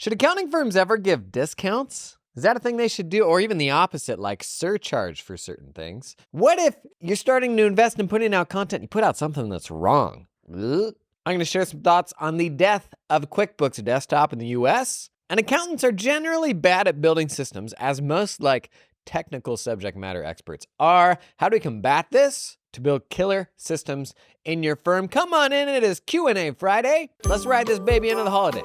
Should accounting firms ever give discounts? Is that a thing they should do? Or even the opposite, like surcharge for certain things? What if you're starting to invest in putting out content, you put out something that's wrong? I'm going to share some thoughts on the death of QuickBooks Desktop in the US. And accountants are generally bad at building systems, as most technical subject matter experts are. How do we combat this? To build killer systems in your firm. Come on in, it is Q&A Friday. Let's ride this baby into the holiday.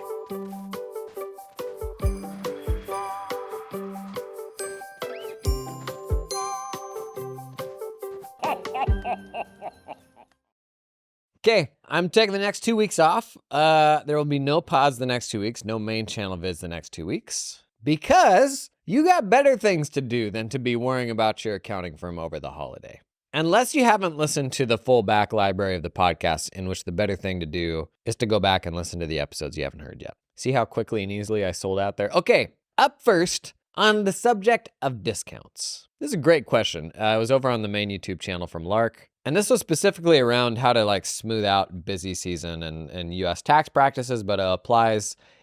Okay, I'm taking the next 2 weeks off. There will be no pods the next 2 weeks, no main channel vids the next 2 weeks, because you got better things to do than to be worrying about your accounting firm over the holiday. Unless you haven't listened to the full back library of the podcast, in which the better thing to do is to go back and listen to the episodes you haven't heard yet. See how quickly and easily I sold out there? Okay, up first on the subject of discounts. This is a great question. I was over on the main YouTube channel from Lark. And this was specifically around how to smooth out busy season and US tax practices, but it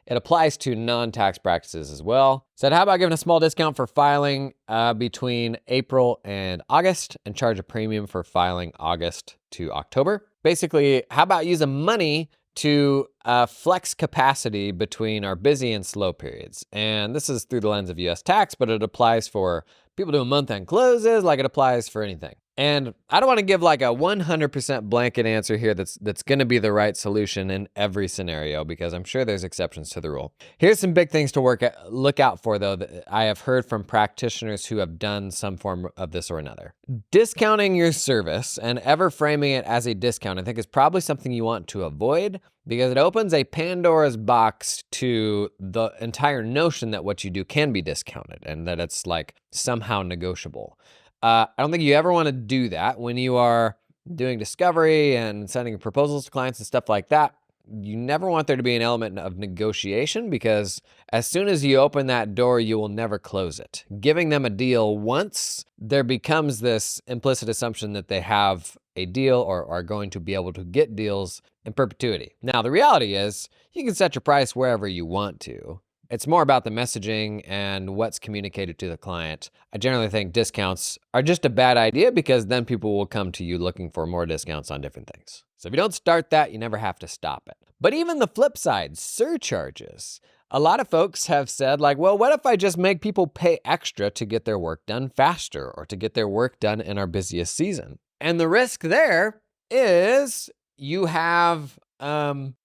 applies to non-tax practices as well. Said, how about giving a small discount for filing between April and August and charge a premium for filing August to October? Basically, how about using money to flex capacity between our busy and slow periods? And this is through the lens of US tax, but it applies for people doing month-end closes, like it applies for anything. And I don't want to give a 100% blanket answer here that's going to be the right solution in every scenario, because I'm sure there's exceptions to the rule. Here's some big things to look out for, though, that I have heard from practitioners who have done some form of this or another. Discounting your service and ever framing it as a discount, I think, is probably something you want to avoid, because it opens a Pandora's box to the entire notion that what you do can be discounted and that it's somehow negotiable. I don't think you ever want to do that when you are doing discovery and sending proposals to clients and stuff like that. You never want there to be an element of negotiation, because as soon as you open that door, you will never close it. Giving them a deal once, there becomes this implicit assumption that they have a deal or are going to be able to get deals in perpetuity. Now, the reality is you can set your price wherever you want to. It's more about the messaging and what's communicated to the client. I generally think discounts are just a bad idea, because then people will come to you looking for more discounts on different things. So if you don't start that, you never have to stop it. But even the flip side, surcharges. A lot of folks have said, well, what if I just make people pay extra to get their work done faster or to get their work done in our busiest season? And the risk there is you have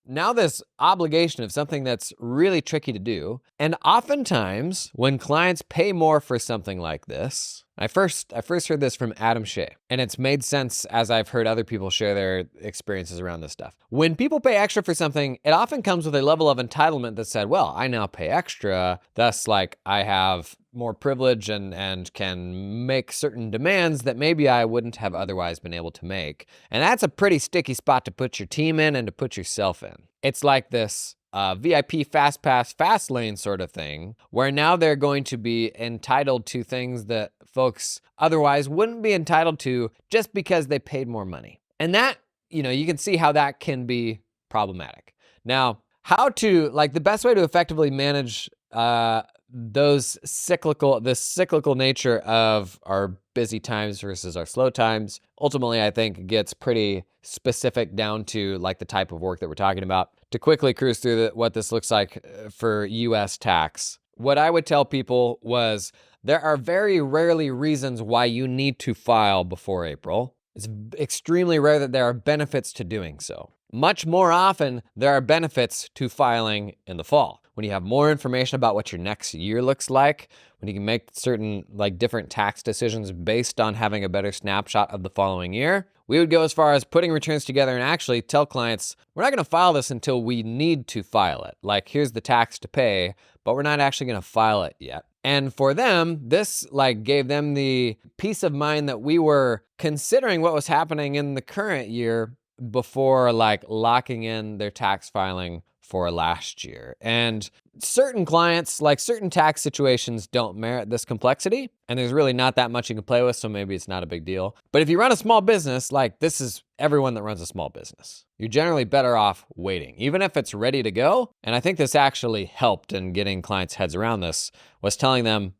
now this obligation of something that's really tricky to do. And oftentimes when clients pay more for something like this, I first heard this from Adam Shea, and it's made sense as I've heard other people share their experiences around this stuff. When people pay extra for something, it often comes with a level of entitlement that said, well, I now pay extra, thus I have more privilege and can make certain demands that maybe I wouldn't have otherwise been able to make. And that's a pretty sticky spot to put your team in and to put yourself in. It's like this VIP fast pass, fast lane sort of thing, where now they're going to be entitled to things that folks otherwise wouldn't be entitled to just because they paid more money. And that, you can see how that can be problematic. Now, the best way to effectively manage the cyclical nature of our busy times versus our slow times, ultimately, I think gets pretty specific down to the type of work that we're talking about. To quickly cruise through what this looks like for US tax, what I would tell people was there are very rarely reasons why you need to file before April. It's extremely rare that there are benefits to doing so. Much more often, there are benefits to filing in the fall. When you have more information about what your next year looks like, when you can make certain different tax decisions based on having a better snapshot of the following year, we would go as far as putting returns together and actually tell clients, we're not going to file this until we need to file it. Here's the tax to pay, but we're not actually going to file it yet. And for them, this gave them the peace of mind that we were considering what was happening in the current year before locking in their tax filing for last year. And certain clients, certain tax situations don't merit this complexity. and there's really not that much you can play with, so maybe it's not a big deal. But if you run a small business, like this is everyone that runs a small business, you're generally better off waiting, even if it's ready to go. And I think this actually helped in getting clients' heads around this, was telling them,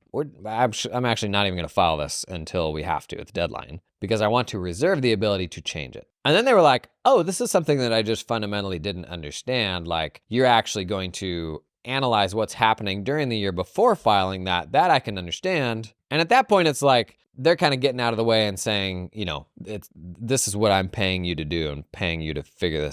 I'm actually not even going to file this until we have to at the deadline, because I want to reserve the ability to change it. And then they were like, oh, this is something that I just fundamentally didn't understand. Like, you're actually going to analyze what's happening during the year before filing that I can understand. And at that point, it's like, they're kind of getting out of the way and saying, this is what I'm paying you to do and paying you to figure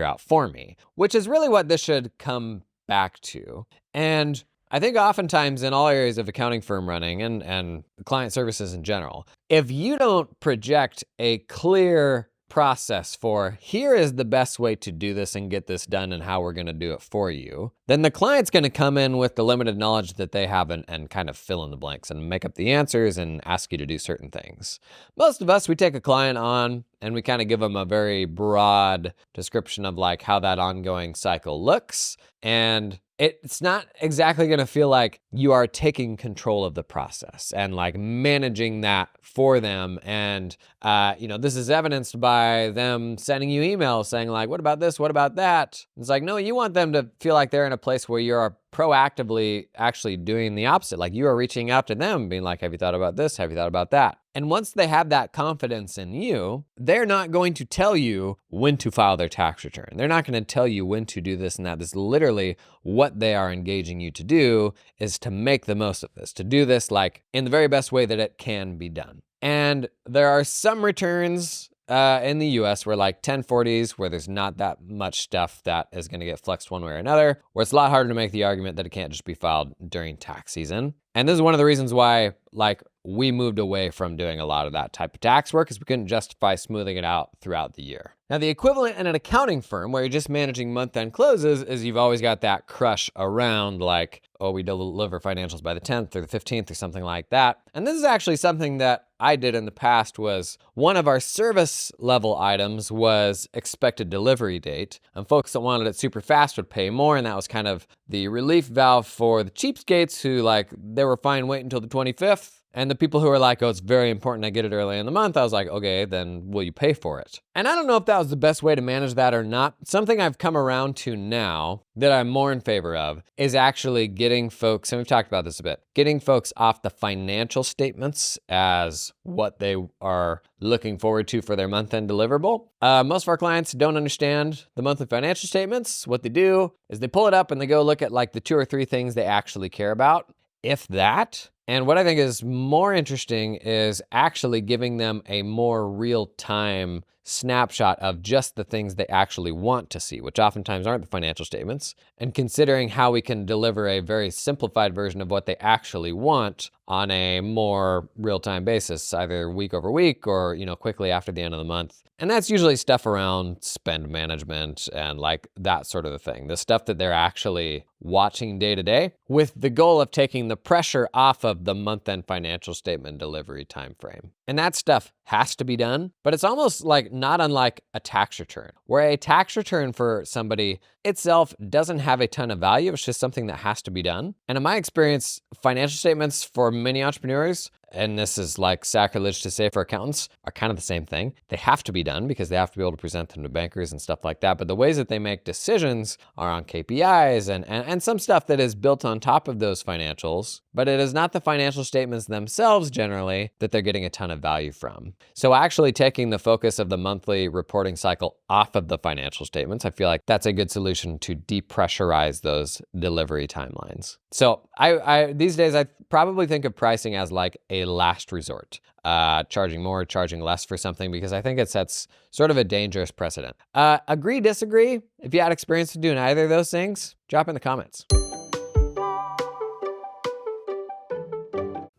out for me, which is really what this should come back to. And I think oftentimes in all areas of accounting firm running and client services in general, if you don't project a clear process for here is the best way to do this and get this done and how we're going to do it for you, then the client's going to come in with the limited knowledge that they have and kind of fill in the blanks and make up the answers and ask you to do certain things. Most of us, we take a client on and we kind of give them a very broad description of like how that ongoing cycle looks. And it's not exactly going to feel like you are taking control of the process and like managing that for them. And, this is evidenced by them sending you emails saying like, what about this? What about that? It's like, no, you want them to feel like they're in a place where you're proactively actually doing the opposite. Like you are reaching out to them being like, have you thought about this? Have you thought about that? And once they have that confidence in you, they're not going to tell you when to file their tax return. They're not going to tell you when to do this and that. This is literally what they are engaging you to do, is to make the most of this, to do this like in the very best way that it can be done. And there are some returns in the US where like 1040s, where there's not that much stuff that is going to get flexed one way or another, where it's a lot harder to make the argument that it can't just be filed during tax season. And this is one of the reasons why like we moved away from doing a lot of that type of tax work, is we couldn't justify smoothing it out throughout the year. Now, the equivalent in an accounting firm where you're just managing month-end closes is you've always got that crush around like, oh, we deliver financials by the 10th or the 15th or something like that. And this is actually something that I did in the past. Was one of our service level items was expected delivery date. And folks that wanted it super fast would pay more. And that was kind of the relief valve for the cheapskates who like, they were fine waiting until the 25th. And the people who are like, oh, it's very important I get it early in the month, I was like, okay, then will you pay for it? And I don't know if that was the best way to manage that or not. Something I've come around to now that I'm more in favor of is actually getting folks, and we've talked about this a bit, getting folks off the financial statements as what they are looking forward to for their month-end deliverable. Most of our clients don't understand the monthly financial statements. What they do is they pull it up and they go look at like the 2 or 3 things they actually care about, if that. And what I think is more interesting is actually giving them a more real-time snapshot of just the things they actually want to see, which oftentimes aren't the financial statements, and considering how we can deliver a very simplified version of what they actually want on a more real-time basis, either week over week or, quickly after the end of the month. And that's usually stuff around spend management and like that sort of a thing. The stuff that they're actually watching day to day, with the goal of taking the pressure off of the month-end financial statement delivery timeframe. And that stuff has to be done, but it's almost like not unlike a tax return, where a tax return for somebody itself doesn't have a ton of value. It's just something that has to be done. And in my experience, financial statements for many entrepreneurs, and this is like sacrilege to say for accountants, are kind of the same thing. They have to be done because they have to be able to present them to bankers and stuff like that. But the ways that they make decisions are on KPIs and some stuff that is built on top of those financials. But it is not the financial statements themselves generally that they're getting a ton of value from. So actually taking the focus of the monthly reporting cycle off of the financial statements, I feel like that's a good solution to depressurize those delivery timelines. So I these days, I probably think of pricing as like a last resort, charging more, charging less for something, because I think it sets sort of a dangerous precedent. Agree, disagree? If you had experience doing either of those things, drop in the comments.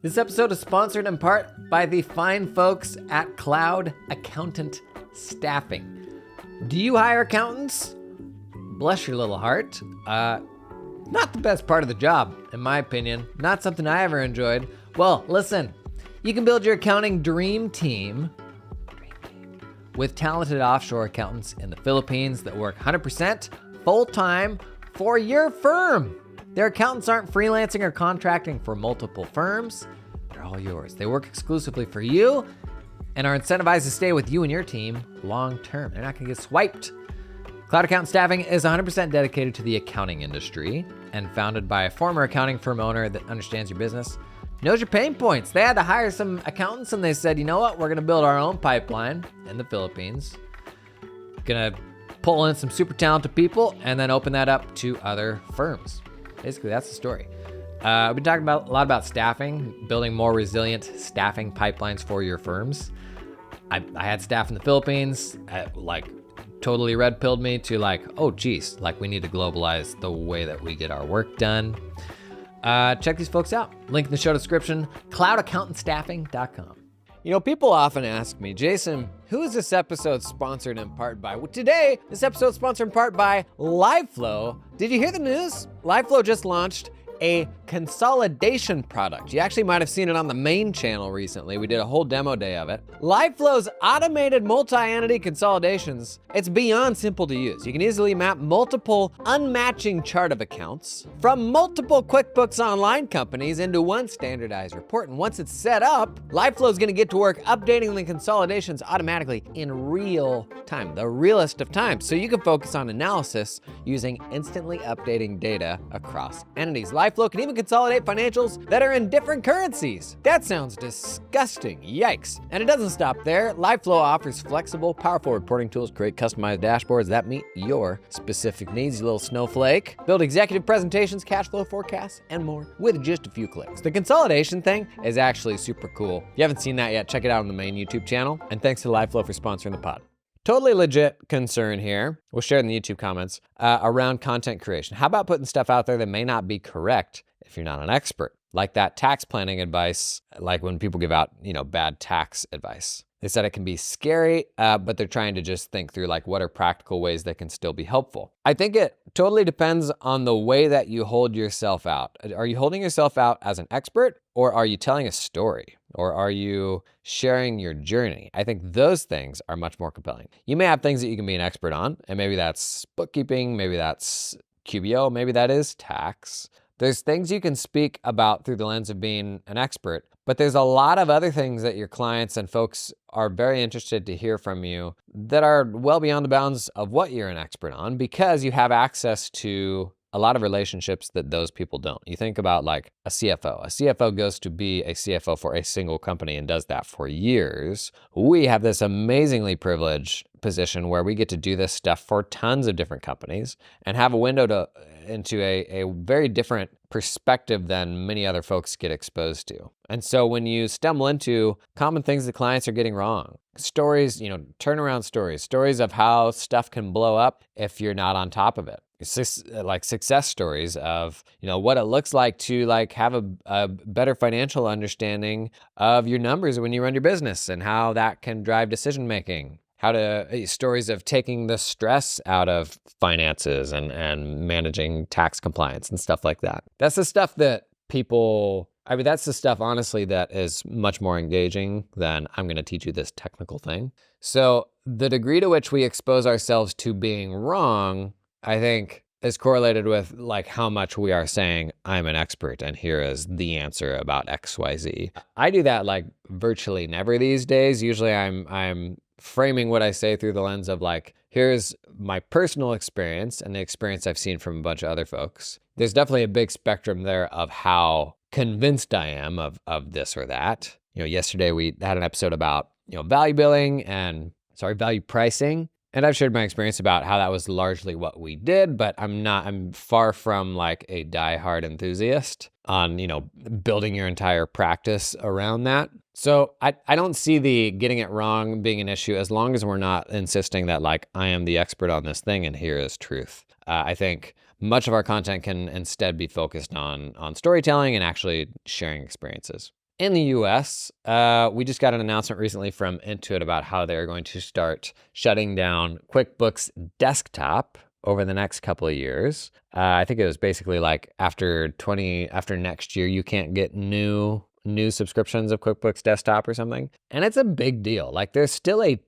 This episode is sponsored in part by the fine folks at Cloud Accountant Staffing. Do you hire accountants? Bless your little heart. Not the best part of the job, in my opinion. Not something I ever enjoyed. Well, listen, you can build your accounting dream team with talented offshore accountants in the Philippines that work 100% full-time for your firm. Their accountants aren't freelancing or contracting for multiple firms. They're all yours. They work exclusively for you and are incentivized to stay with you and your team long term. They're not going to get swiped. Cloud Accountant Staffing is 100% dedicated to the accounting industry and founded by a former accounting firm owner that understands your business, knows your pain points. They had to hire some accountants and they said, you know what? We're going to build our own pipeline in the Philippines. Going to pull in some super talented people and then open that up to other firms. Basically, that's the story. We've been talking a lot about staffing, building more resilient staffing pipelines for your firms. I had staff in the Philippines, totally red pilled me to oh geez, we need to globalize the way that we get our work done. Check these folks out. Link in the show description, cloudaccountantstaffing.com. You know, people often ask me, Jason, who is this episode sponsored in part by? Well, today, this episode is sponsored in part by LiveFlow. Did you hear the news? LiveFlow just launched a consolidation product. You actually might have seen it on the main channel recently. We did a whole demo day of it. LiveFlow's automated multi-entity consolidations, it's beyond simple to use. You can easily map multiple unmatching chart of accounts from multiple QuickBooks Online companies into one standardized report. And once it's set up, LiveFlow is gonna get to work updating the consolidations automatically in real time, the realest of times. So you can focus on analysis using instantly updating data across entities. LiveFlow can even consolidate financials that are in different currencies. That sounds disgusting, yikes. And it doesn't stop there. LiveFlow offers flexible, powerful reporting tools, create customized dashboards that meet your specific needs, you little snowflake. Build executive presentations, cash flow forecasts, and more with just a few clicks. The consolidation thing is actually super cool. If you haven't seen that yet, check it out on the main YouTube channel. And thanks to LiveFlow for sponsoring the pod. Totally legit concern here, we'll share it in the YouTube comments, around content creation. How about putting stuff out there that may not be correct if you're not an expert? Like that tax planning advice, like when people give out, bad tax advice. They said it can be scary, but they're trying to just think through what are practical ways that can still be helpful. I think it totally depends on the way that you hold yourself out. Are you holding yourself out as an expert, or are you telling a story? Or are you sharing your journey? I think those things are much more compelling. You may have things that you can be an expert on, and maybe that's bookkeeping, maybe that's QBO, maybe that is tax. There's things you can speak about through the lens of being an expert, but there's a lot of other things that your clients and folks are very interested to hear from you that are well beyond the bounds of what you're an expert on, because you have access to a lot of relationships that those people don't. You think about a CFO. A CFO goes to be a CFO for a single company and does that for years. We have this amazingly privileged position where we get to do this stuff for tons of different companies and have a window into a very different perspective than many other folks get exposed to. And so when you stumble into common things that clients are getting wrong, stories, turnaround stories of how stuff can blow up if you're not on top of it. Success stories of, what it looks like to have a better financial understanding of your numbers when you run your business and how that can drive decision-making. Stories of taking the stress out of finances and managing tax compliance and stuff like that. That's the stuff that that's the stuff, honestly, that is much more engaging than I'm going to teach you this technical thing. So the degree to which we expose ourselves to being wrong, I think, is correlated with how much we are saying, I'm an expert and here is the answer about XYZ. I do that virtually never these days. Usually I'm framing what I say through the lens of here's my personal experience and the experience I've seen from a bunch of other folks. There's definitely a big spectrum there of how convinced I am of this or that. Yesterday we had an episode about, value pricing. And I've shared my experience about how that was largely what we did, but I'm far from a diehard enthusiast on, building your entire practice around that. So I don't see the getting it wrong being an issue as long as we're not insisting that I am the expert on this thing and here is truth. I think much of our content can instead be focused on storytelling and actually sharing experiences. In the US, we just got an announcement recently from Intuit about how they're going to start shutting down QuickBooks Desktop over the next couple of years. I think it was basically after next year, you can't get new subscriptions of QuickBooks Desktop or something. And it's a big deal. There's still a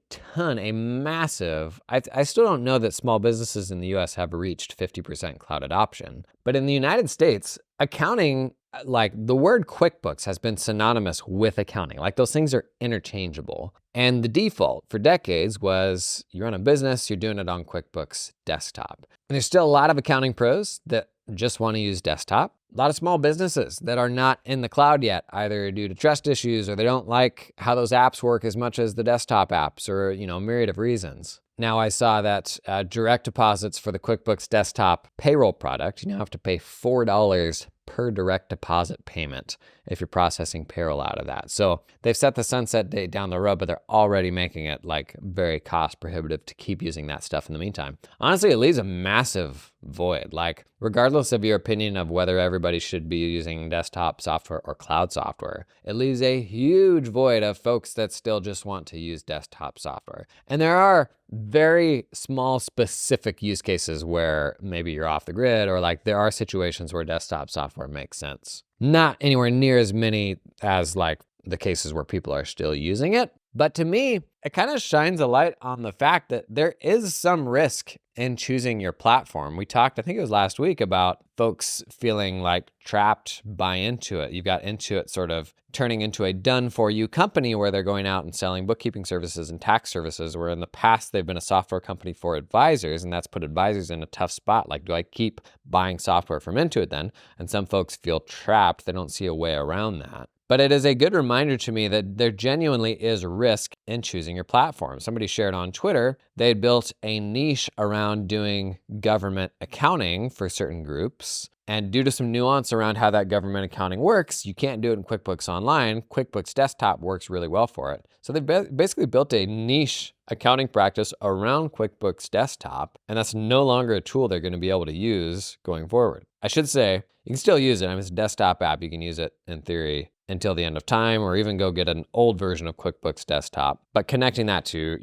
massive, I still don't know that small businesses in the US have reached 50% cloud adoption. But in the United States, accounting, like the word QuickBooks has been synonymous with accounting. Like those things are interchangeable. And the default for decades was you run a business, you're doing it on QuickBooks Desktop. And there's still a lot of accounting pros that just want to use desktop. A lot of small businesses that are not in the cloud yet, either due to trust issues or they don't like how those apps work as much as the desktop apps, or, a myriad of reasons. Now I saw that direct deposits for the QuickBooks Desktop payroll product, you now have to pay $4 per direct deposit payment if you're processing payroll out of that. So they've set the sunset date down the road, but they're already making it like very cost prohibitive to keep using that stuff in the meantime. Honestly, it leaves a massive void. Like regardless of your opinion of whether everybody should be using desktop software or cloud software, it leaves a huge void of folks that still just want to use desktop software. And there are very small specific use cases where maybe you're off the grid, or like there are situations where desktop software makes sense. Not anywhere near as many as like the cases where people are still using it. But to me, it kind of shines a light on the fact that there is some risk in choosing your platform. We talked, I think it was last week, about folks feeling like trapped by Intuit. You've got Intuit sort of turning into a done-for-you company where they're going out and selling bookkeeping services and tax services, where in the past they've been a software company for advisors, and that's put advisors in a tough spot. Like, do I keep buying software from Intuit then? And some folks feel trapped. They don't see a way around that. But it is a good reminder to me that there genuinely is risk in choosing your platform. Somebody shared on Twitter, they had built a niche around doing government accounting for certain groups. And due to some nuance around how that government accounting works, you can't do it in QuickBooks Online. QuickBooks Desktop works really well for it. So they basically built a niche accounting practice around QuickBooks Desktop, and that's no longer a tool they're going to be able to use going forward. I should say, you can still use it. I mean, it's a desktop app. You can use it in theory until the end of time, or even go get an old version of QuickBooks Desktop. But connecting that to,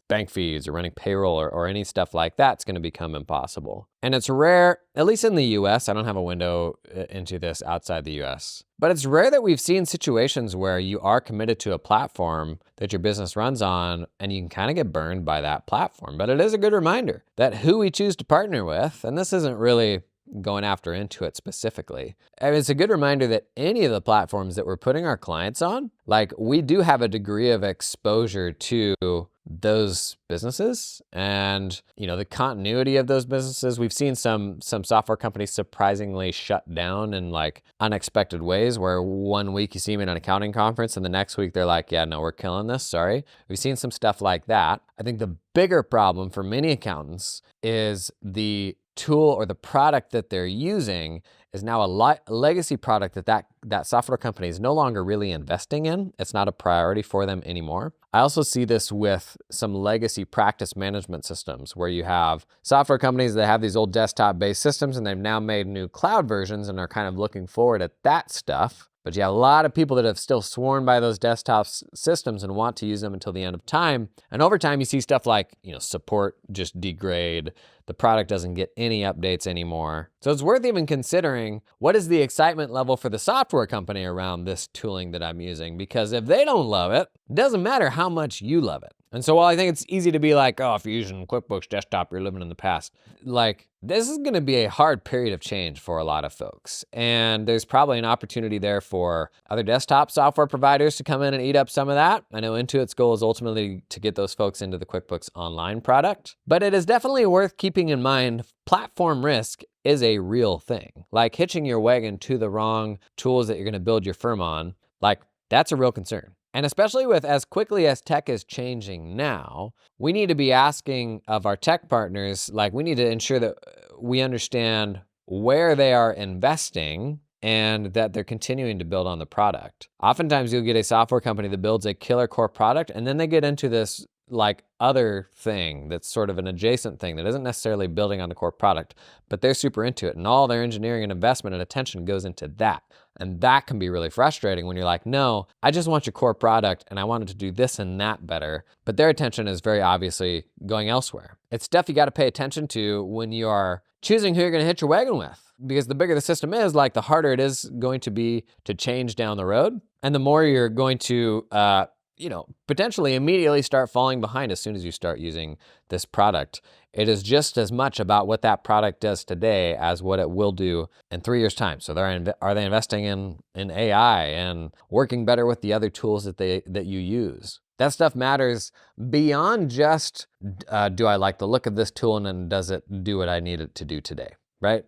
bank feeds or running payroll or any stuff like that's going to become impossible. And it's rare, at least in the US, I don't have a window into this outside the US, but it's rare that we've seen situations where you are committed to a platform that your business runs on and you can kind of get burned by that platform. But it is a good reminder that who we choose to partner with, and this isn't really going after Intuit specifically. And it's a good reminder that any of the platforms that we're putting our clients on, like we do have a degree of exposure to those businesses and, the continuity of those businesses. We've seen some software companies surprisingly shut down in like unexpected ways, where one week you see them in an accounting conference and the next week they're like, yeah, no, we're killing this, sorry. We've seen some stuff like that. I think the bigger problem for many accountants is the tool or the product that they're using is now a legacy product that software company is no longer really investing in. It's not a priority for them anymore. I also see this with some legacy practice management systems, where you have software companies that have these old desktop-based systems and they've now made new cloud versions and are kind of looking forward at that stuff. But you have a lot of people that have still sworn by those desktop systems and want to use them until the end of time. And over time, you see stuff like, support just degrade. The product doesn't get any updates anymore. So it's worth even considering, what is the excitement level for the software company around this tooling that I'm using? Because if they don't love it, it doesn't matter how much you love it. And so while I think it's easy to be like, oh, if you're using QuickBooks Desktop, you're living in the past. Like, this is going to be a hard period of change for a lot of folks. And there's probably an opportunity there for other desktop software providers to come in and eat up some of that. I know Intuit's goal is ultimately to get those folks into the QuickBooks Online product. But it is definitely worth keeping in mind, platform risk is a real thing. Like hitching your wagon to the wrong tools that you're going to build your firm on, like that's a real concern. And especially with as quickly as tech is changing now, we need to be asking of our tech partners, like we need to ensure that we understand where they are investing and that they're continuing to build on the product. Oftentimes you'll get a software company that builds a killer core product and then they get into this like other thing that's sort of an adjacent thing that isn't necessarily building on the core product, but they're super into it and all their engineering and investment and attention goes into that. And that can be really frustrating when you're like, no, I just want your core product and I want it to do this and that better. But their attention is very obviously going elsewhere. It's stuff you got to pay attention to when you are choosing who you're going to hitch your wagon with. Because the bigger the system is, like the harder it is going to be to change down the road. And the more you're going to, potentially immediately start falling behind as soon as you start using this product. It is just as much about what that product does today as what it will do in 3 years' time. So are they investing in AI and working better with the other tools that you use? That stuff matters beyond just, do I like the look of this tool, and then does it do what I need it to do today, right?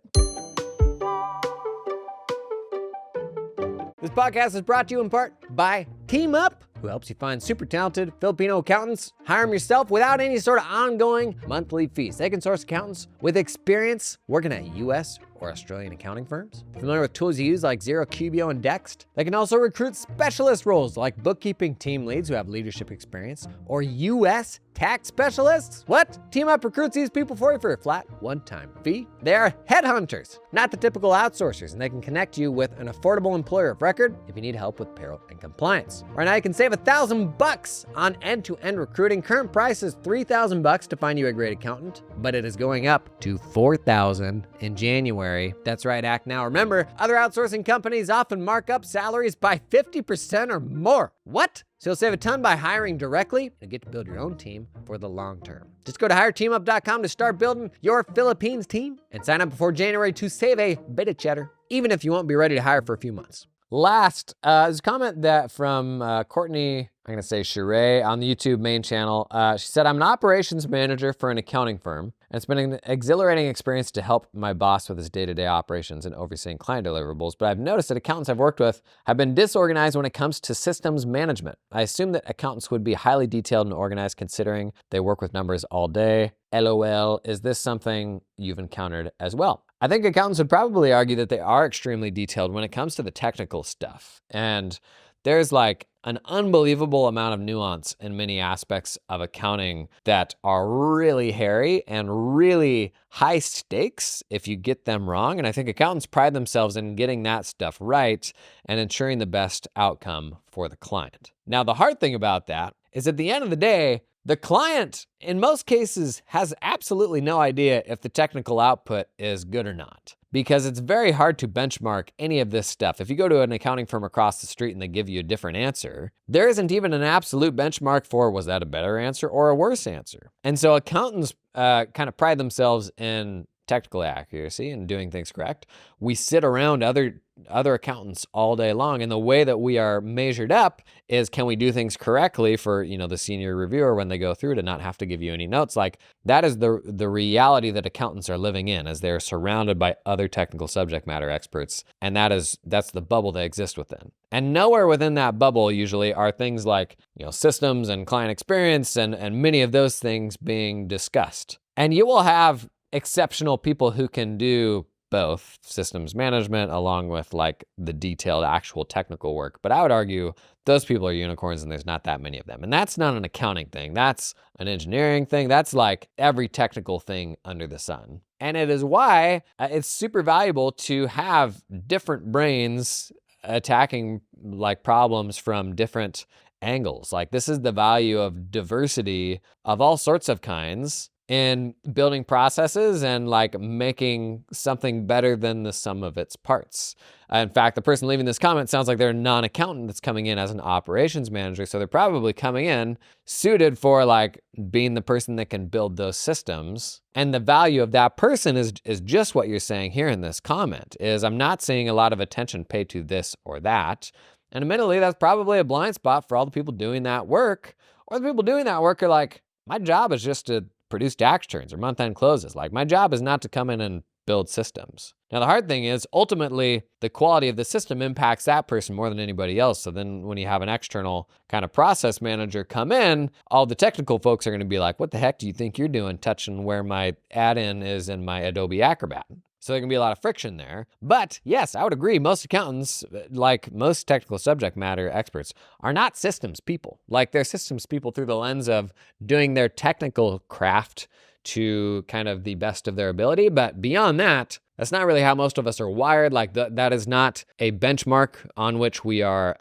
This podcast is brought to you in part by Team Up, who helps you find super talented Filipino accountants. Hire them yourself without any sort of ongoing monthly fees. They can source accountants with experience working at US or Australian accounting firms. Familiar with tools you use like Xero, Cubio, and Dext? They can also recruit specialist roles like bookkeeping team leads who have leadership experience, or US tax specialists. What? Team Up recruits these people for you for a flat one-time fee. They are headhunters, not the typical outsourcers, and they can connect you with an affordable employer of record if you need help with payroll and compliance. Right now you can save $1,000 on end-to-end recruiting. Current price is $3,000 to find you a great accountant, but it is going up to $4,000 in January. That's right, act now. Remember, other outsourcing companies often mark up salaries by 50% or more. What? So you'll save a ton by hiring directly and get to build your own team for the long term. Just go to hireteamup.com to start building your Philippines team and sign up before January to save a bit of cheddar, even if you won't be ready to hire for a few months. Last, there's a comment that from Courtney, I'm gonna say Sheree, on the YouTube main channel. She said, I'm an operations manager for an accounting firm, and it's been an exhilarating experience to help my boss with his day-to-day operations and overseeing client deliverables, but I've noticed that accountants I've worked with have been disorganized when it comes to systems management. I assume that accountants would be highly detailed and organized considering they work with numbers all day. LOL, is this something you've encountered as well? I think accountants would probably argue that they are extremely detailed when it comes to the technical stuff. And there's like an unbelievable amount of nuance in many aspects of accounting that are really hairy and really high stakes if you get them wrong. And I think accountants pride themselves in getting that stuff right and ensuring the best outcome for the client. Now, the hard thing about that is at the end of the day, the client, in most cases, has absolutely no idea if the technical output is good or not, because it's very hard to benchmark any of this stuff. If you go to an accounting firm across the street and they give you a different answer, there isn't even an absolute benchmark for, was that a better answer or a worse answer? And so accountants kind of pride themselves in technical accuracy and doing things correct. We sit around other accountants all day long, and the way that we are measured up is, can we do things correctly for, the senior reviewer when they go through, to not have to give you any notes? Like, that is the reality that accountants are living in, as they're surrounded by other technical subject matter experts, and that's the bubble they exist within. And nowhere within that bubble usually are things like, systems and client experience and many of those things being discussed. And you will have exceptional people who can do both systems management along with like the detailed actual technical work. But I would argue those people are unicorns and there's not that many of them. And that's not an accounting thing. That's an engineering thing. That's like every technical thing under the sun. And it is why it's super valuable to have different brains attacking like problems from different angles. Like, this is the value of diversity of all sorts of kinds in building processes and like making something better than the sum of its parts. In fact, the person leaving this comment sounds like they're a non-accountant that's coming in as an operations manager. So they're probably coming in suited for like being the person that can build those systems. And the value of that person is just what you're saying here in this comment, is I'm not seeing a lot of attention paid to this or that. And admittedly, that's probably a blind spot for all the people doing that work. Or the people doing that work are like, my job is just to produce tax returns or month-end closes. Like, my job is not to come in and build systems. Now, the hard thing is, ultimately, the quality of the system impacts that person more than anybody else. So then when you have an external kind of process manager come in, all the technical folks are going to be like, what the heck do you think you're doing touching where my add-in is in my Adobe Acrobat? So there can be a lot of friction there. But yes, I would agree, most accountants, like most technical subject matter experts, are not systems people. Like, they're systems people through the lens of doing their technical craft to kind of the best of their ability. But beyond that, that's not really how most of us are wired. Like, that is not a benchmark on which we are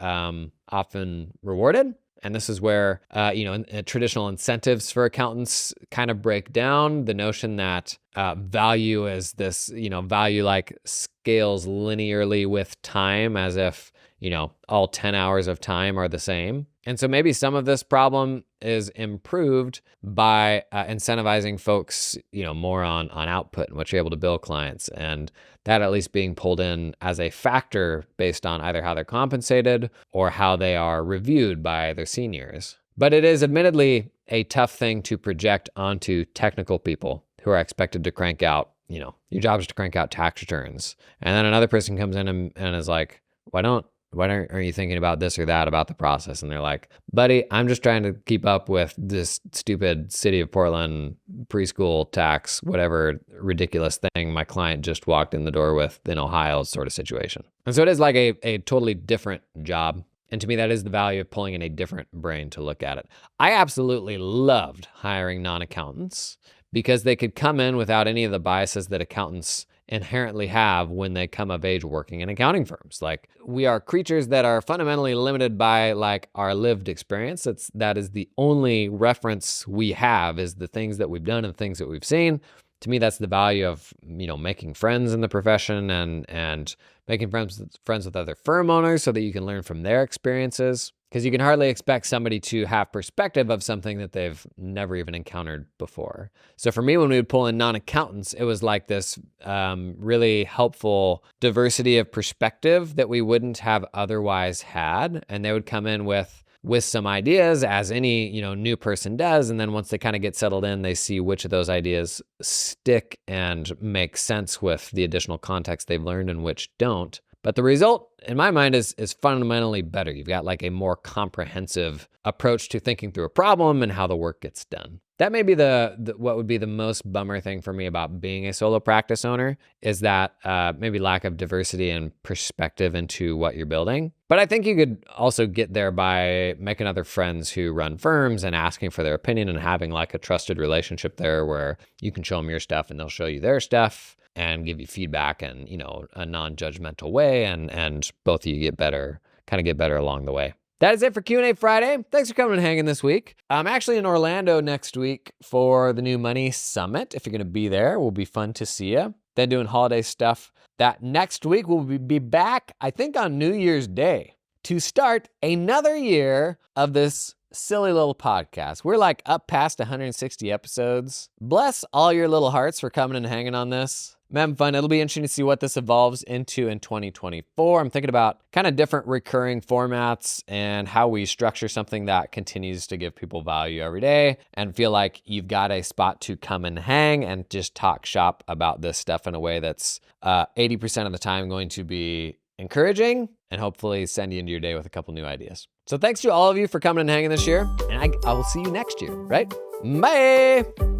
often rewarded. And this is where, traditional incentives for accountants kind of break down. The notion that value is this, value like scales linearly with time, as if, all 10 hours of time are the same. And so maybe some of this problem is improved by incentivizing folks, more on output and what you're able to bill clients, and that at least being pulled in as a factor based on either how they're compensated or how they are reviewed by their seniors. But it is admittedly a tough thing to project onto technical people who are expected to crank out, your job is to crank out tax returns. And then another person comes in and is like, why aren't you thinking about this or that about the process? And they're like, buddy, I'm just trying to keep up with this stupid city of Portland preschool tax, whatever ridiculous thing my client just walked in the door with in Ohio sort of situation. And so it is like a totally different job. And to me, that is the value of pulling in a different brain to look at it. I absolutely loved hiring non-accountants because they could come in without any of the biases that accountants inherently have when they come of age working in accounting firms. Like, we are creatures that are fundamentally limited by like our lived experience. That is the only reference we have, is the things that we've done and the things that we've seen. To me, that's the value of, making friends in the profession and making friends with other firm owners so that you can learn from their experiences. Because you can hardly expect somebody to have perspective of something that they've never even encountered before. So for me, when we would pull in non-accountants, it was like this really helpful diversity of perspective that we wouldn't have otherwise had. And they would come in with some ideas, as any new person does, and then once they kind of get settled in, they see which of those ideas stick and make sense with the additional context they've learned and which don't. But the result, in my mind, is fundamentally better. You've got like a more comprehensive approach to thinking through a problem and how the work gets done. That may be the what would be the most bummer thing for me about being a solo practice owner, is that maybe lack of diversity and perspective into what you're building. But I think you could also get there by making other friends who run firms and asking for their opinion and having like a trusted relationship there where you can show them your stuff and they'll show you their stuff and give you feedback in, a non-judgmental way, and both of you get better along the way. That is it for Q&A Friday. Thanks for coming and hanging this week. I'm actually in Orlando next week for the New Money Summit. If you're going to be there, it will be fun to see you. Then doing holiday stuff. That next week we'll be back, I think, on New Year's Day to start another year of this silly little podcast. We're like up past 160 episodes. Bless all your little hearts for coming and hanging on this. I'm having fun. It'll be interesting to see what this evolves into in 2024. I'm thinking about kind of different recurring formats and how we structure something that continues to give people value every day and feel like you've got a spot to come and hang and just talk shop about this stuff in a way that's 80% of the time going to be encouraging and hopefully send you into your day with a couple new ideas. So thanks to all of you for coming and hanging this year, and I will see you next year, right? Bye!